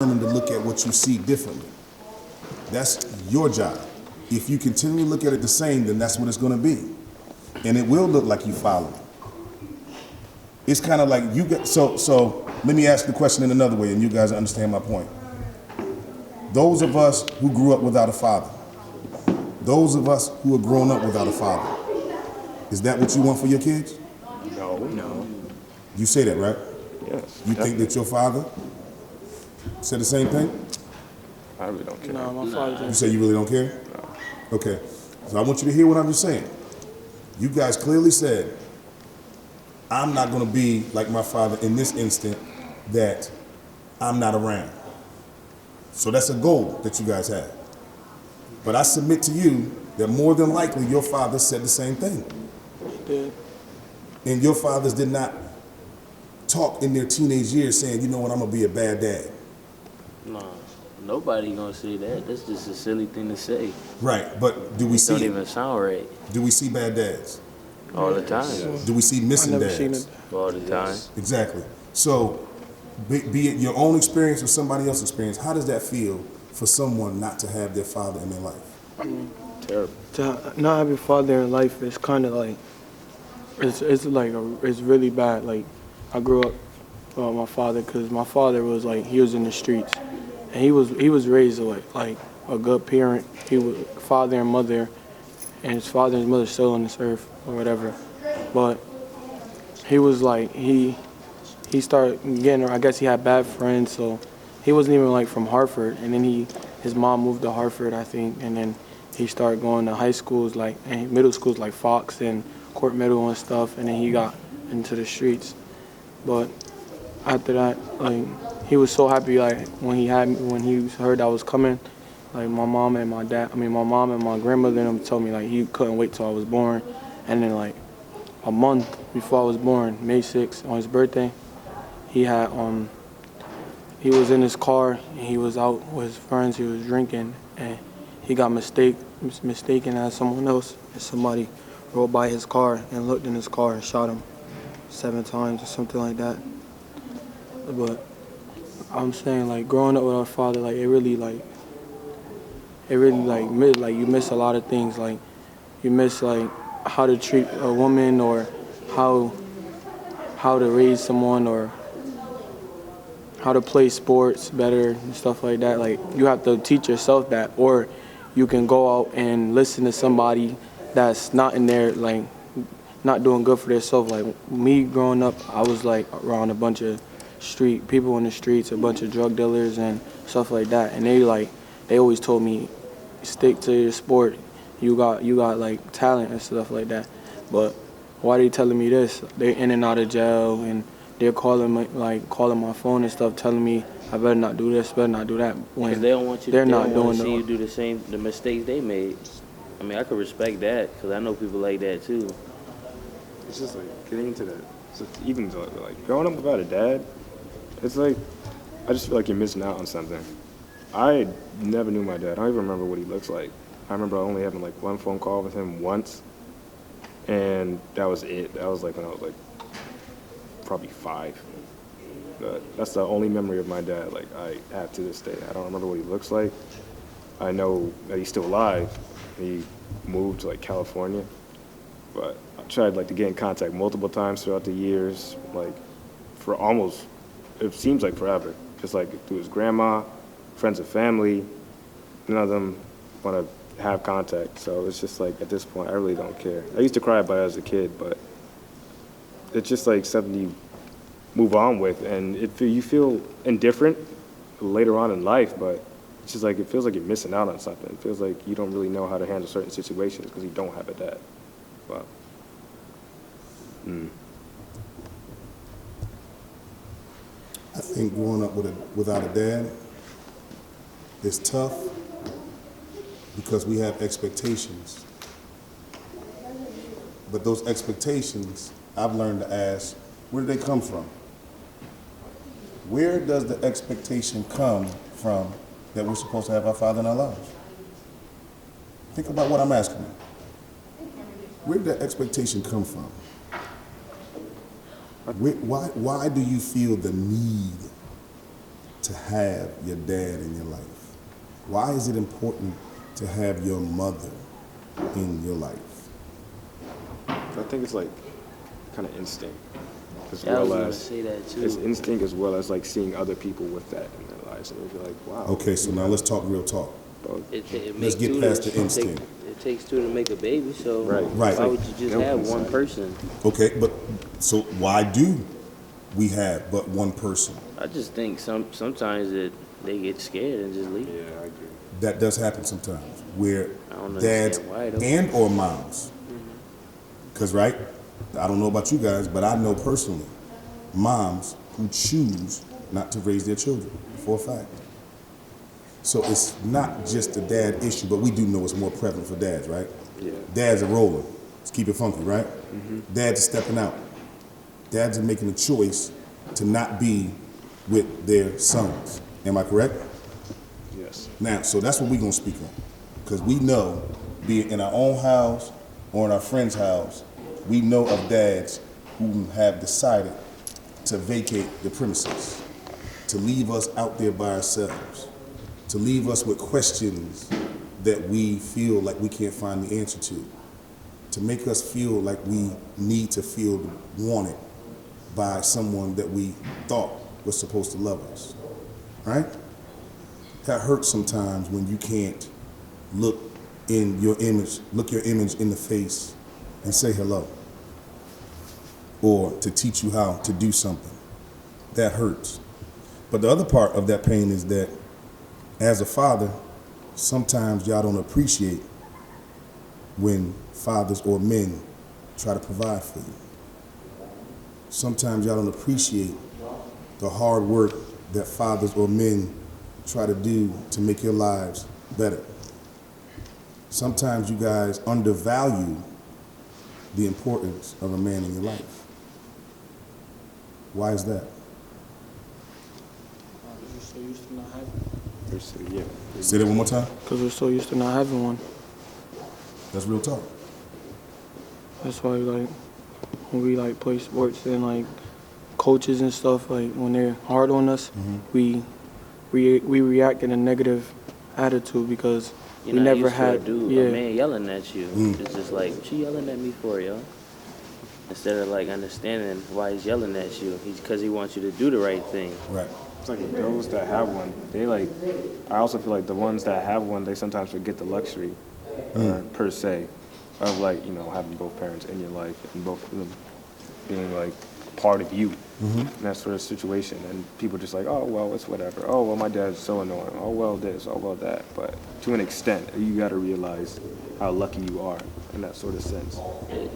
determined to look at what you see differently. That's your job. If you continually look at it the same, then that's what it's going to be. And it will look like you follow. It's kind of like you get, so let me ask the question in another way and you guys understand my point. Those of us who grew up without a father, those of us who are grown up without a father, is that what you want for your kids? No. You say that, right? Yes. You think that your father said the same thing? I really don't care. No, my father You didn't. say you really don't care? Okay. So I want you to hear what I'm just saying. You guys clearly said, I'm not going to be like my father in this instant that I'm not around. So that's a goal that you guys have. But I submit to you that more than likely your father said the same thing. He did. And your fathers did not talk in their teenage years saying, you know what, I'm going to be a bad dad. No, nobody gonna say that. That's just a silly thing to say. Right, but do we It see don't it? even sound right Do we see bad dads? all the time. Do we see I missing never dads? seen it. All the time. Exactly. So, be it your own experience or somebody else's experience, how does that feel for someone not to have their father in their life? Terrible. To not have your father in life is kind of like, it's really bad. Like, I grew up with my father because my father was like, he was in the streets. And he was raised like a good parent. He was father and mother, and his father and his mother still on this earth or whatever. But he was like, he started getting, I guess he had bad friends, so he wasn't even like from Hartford. And then his mom moved to Hartford, I think, and then he started going to high schools and middle schools like Fox and Court Middle and stuff, and then he got into the streets. But after that, like, he was so happy, like, when he heard I was coming. Like, my mom and my grandmother and them told me, like, he couldn't wait till I was born. And then, like, a month before I was born, May 6th, on his birthday, he was in his car and he was out with his friends. He was drinking and he got mistaken as someone else. And somebody rode by his car and looked in his car and shot him 7 times or something like that. But I'm saying, like, growing up with our father, like, you miss a lot of things. Like, you miss, like, how to treat a woman or how to raise someone or how to play sports better and stuff like that. Like, you have to teach yourself that, or you can go out and listen to somebody that's not in there, like, not doing good for themselves. Like, me growing up, I was, like, around a bunch of people in the streets, a bunch of drug dealers and stuff like that. And they always told me, stick to your sport. You got like talent and stuff like that. But why are they telling me this? They're in and out of jail and they're calling my phone and stuff, telling me I better not do this, better not do that. Because they don't want you. They're They not don't want to doing see you do the mistakes they made. I mean, I could respect that because I know people like that too. It's just like getting into that. So even though, like growing up without a dad, it's like I just feel like you're missing out on something. I never knew my dad. I don't even remember what he looks like. I remember only having like one phone call with him once, and that was it. That was like when I was like probably 5. But that's the only memory of my dad like I have to this day. I don't remember what he looks like. I know that he's still alive. He moved to like California, but I tried like to get in contact multiple times throughout the years, like for almost, it seems like forever. Just like through his grandma, friends and family, none of them want to have contact. So it's just like at this point, I really don't care. I used to cry about it as a kid, but it's just like something you move on with, and you feel indifferent later on in life, but it's just like it feels like you're missing out on something. It feels like you don't really know how to handle certain situations because you don't have a dad. Wow. I think growing up without a dad is tough because we have expectations. But those expectations, I've learned to ask, where do they come from? Where does the expectation come from that we're supposed to have our father in our lives? Think about what I'm asking you. Where did that expectation come from? Why do you feel the need to have your dad in your life? Why is it important to have your mother in your life? I think it's like kind of instinct, as Yeah, I was well gonna as say that too. it's instinct as well as like seeing other people with that in their lives, and you're like, wow. Okay, so now let's talk real talk. Bro, It Let's makes get two past to- the instinct. It takes two to make a baby, so Right. Right. why would you just Milk have one inside. person? Okay, but so why do we have but one person? I just think sometimes they get scared and just leave. yeah, I agree. That does happen sometimes, where I don't dads understand why, though. and or moms. Because, right, I don't know about you guys, but I know personally moms who choose not to raise their children, for a fact. So it's not just a dad issue, but we do know it's more prevalent for dads, right? Yeah. Dads are rolling. Let's keep it funky, right? Dads are stepping out. Dads are making a choice to not be with their sons. Am I correct? Yes. Now, so that's what we're going to speak on. Because we know, be it in our own house or in our friend's house, we know of dads who have decided to vacate the premises, to leave us out there by ourselves, to leave us with questions that we feel like we can't find the answer to make us feel like we need to feel wanted by someone that we thought was supposed to love us, right? That hurts sometimes when you can't look your image in the face and say hello, or to teach you how to do something. That hurts. But the other part of that pain is that as a father, sometimes y'all don't appreciate when fathers or men try to provide for you. Sometimes y'all don't appreciate the hard work that fathers or men try to do to make your lives better. Sometimes you guys undervalue the importance of a man in your life. Why is that? We're so used to not having. Yeah. Say that one more time. Because we're so used to not having one. That's real talk. That's why, like, when we like play sports and like coaches and stuff, like when they're hard on us, we react in a negative attitude because You're we not never used to had. a man yelling at you. It's just like, what you yelling at me for, yo? Instead of like understanding why he's yelling at you, because he wants you to do the right thing. Right. It's like those that have one, they like, I also feel like the ones that have one, they sometimes forget the luxury, per se, of like, you know, having both parents in your life and both of them being like part of you in that sort of situation. And people just like, oh, well, it's whatever. Oh, well, my dad's so annoying. Oh, well, this, oh, well, that. But to an extent, you got to realize how lucky you are in that sort of sense.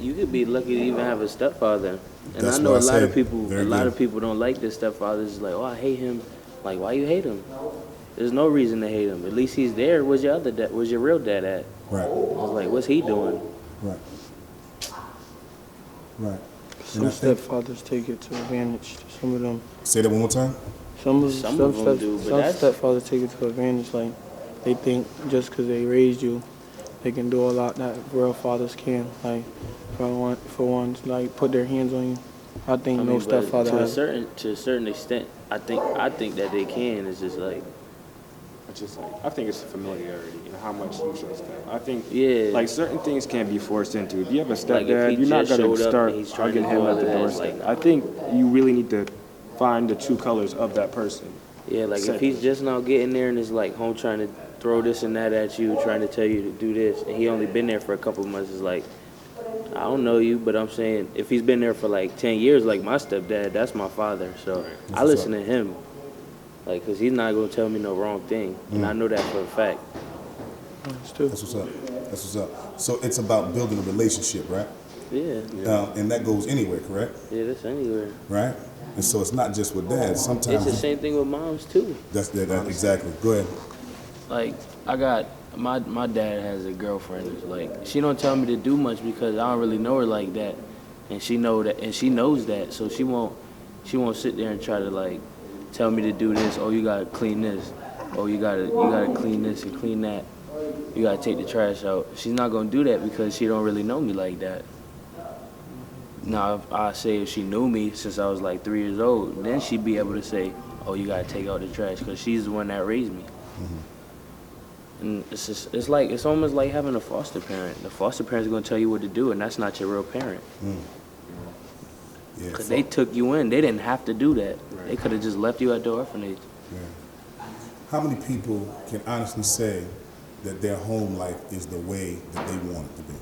You could be lucky to even have a stepfather. And That's I know what a I lot said. of people Very a lot good. of people don't like their stepfathers. It's like, oh, I hate him. Like, why you hate him? There's no reason to hate him. At least he's there. Where's your other dad? Where's your real dad at? Right. I was like, what's he doing? Right. Right. Some stepfathers take it to advantage. Some of them. Say that one more time. Some of them do, but some that's- stepfathers take it to advantage. Like they think just because they raised you, they can do a lot that real fathers can. Like for one, like put their hands on you. I think I no mean, but stepfather to a has. certain extent, I think that they can. It's just like, It's just like, I think it's familiarity and how much you trust them. I think, Yeah. like, certain things can't be forced into. If you have a Like, if stepdad, he you're not just going to showed up start and he's trying hugging to him do at all the of that, doorstep. like- I think you really need to find the true colors of that person. yeah, like if Second. he's just now getting there and is like home trying to throw this and that at you, trying to tell you to do this, and he only been there for a couple of months, it's like, I don't know you, but I'm saying if he's been there for like 10 years, like my stepdad, that's my father, so I listen to him, like, cause he's not gonna tell me no wrong thing, and I know that for a fact. That's true. That's what's up. That's what's up. So it's about building a relationship, right? Yeah, And that goes anywhere, correct? yeah, that's anywhere. Right? And so it's not just with dads. It's Sometimes the same thing with moms too. that's that exactly. Go ahead. Like I got my dad has a girlfriend. Who's like she don't tell me to do much because I don't really know her like that, and she know that, and she knows that, so she won't sit there and try to like tell me to do this. Oh, you gotta clean this. Oh, you gotta clean this and clean that. You gotta take the trash out. She's not gonna do that because she don't really know me like that. Now, if she knew me since I was like 3 years old, then she'd be able to say, oh, you gotta take out the trash, because she's the one that raised me. And it's almost like having a foster parent. The foster parent's gonna tell you what to do, and that's not your real parent. Yeah, Because they took you in. They didn't have to do that. They could have just left you at the orphanage. yeah. How many people can honestly say that their home life is the way that they want it to be?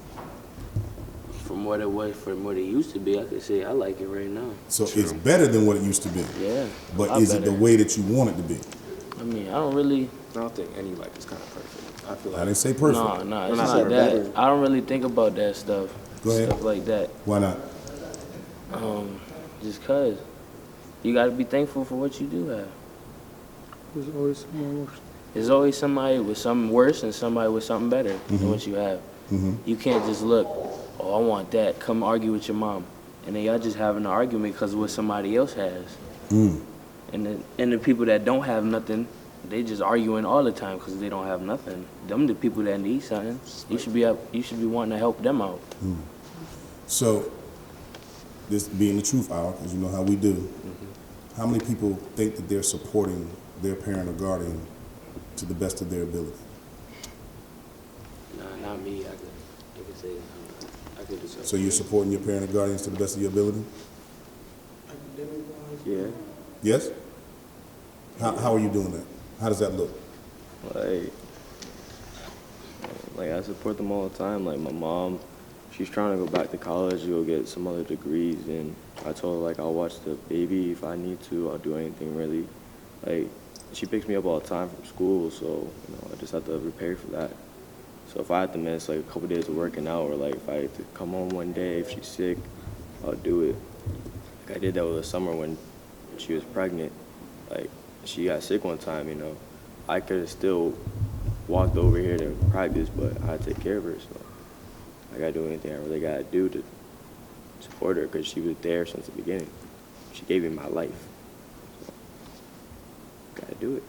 From what it was, from what it used to be, I could say I like it right now. So it's better than what it used to be. Yeah. But a lot is it the better. way that you want it to be? I mean, I don't think any life is kind of perfect. I feel I like didn't say perfect. No, it's not not saying that. better. I don't really think about that stuff. Go ahead. Stuff like that. Why not? Just cause you gotta be thankful for what you do have. There's always someone worse. There's always somebody with something worse and somebody with something better than what you have. You can't just look, oh, I want that. Come argue with your mom. And then y'all just having an argument because of what somebody else has. And the people that don't have nothing, they just arguing all the time because they don't have nothing. Them the people that need something. You should be wanting to help them out. So, this being the truth hour, because you know how we do, how many people think that they're supporting their parent or guardian to the best of their ability? Nah, not me. I could say I could do something. So you're supporting your parent or guardians to the best of your ability? yeah. Yes? How are you doing that? How does that look? Like I support them all the time. Like my mom, she's trying to go back to college to go get some other degrees, and I told her like I'll watch the baby if I need to. I'll do anything really. Like she picks me up all the time from school, so I just have to prepare for that. So if I have to miss like a couple days of working out, or like if I have to come home one day if she's sick, I'll do it. Like I did that with the summer when she was pregnant. Like she got sick one time, I could have still walked over here to practice, but I had to take care of her, so I gotta do anything I really gotta do to support her because she was there since the beginning. She gave me my life, so gotta do it.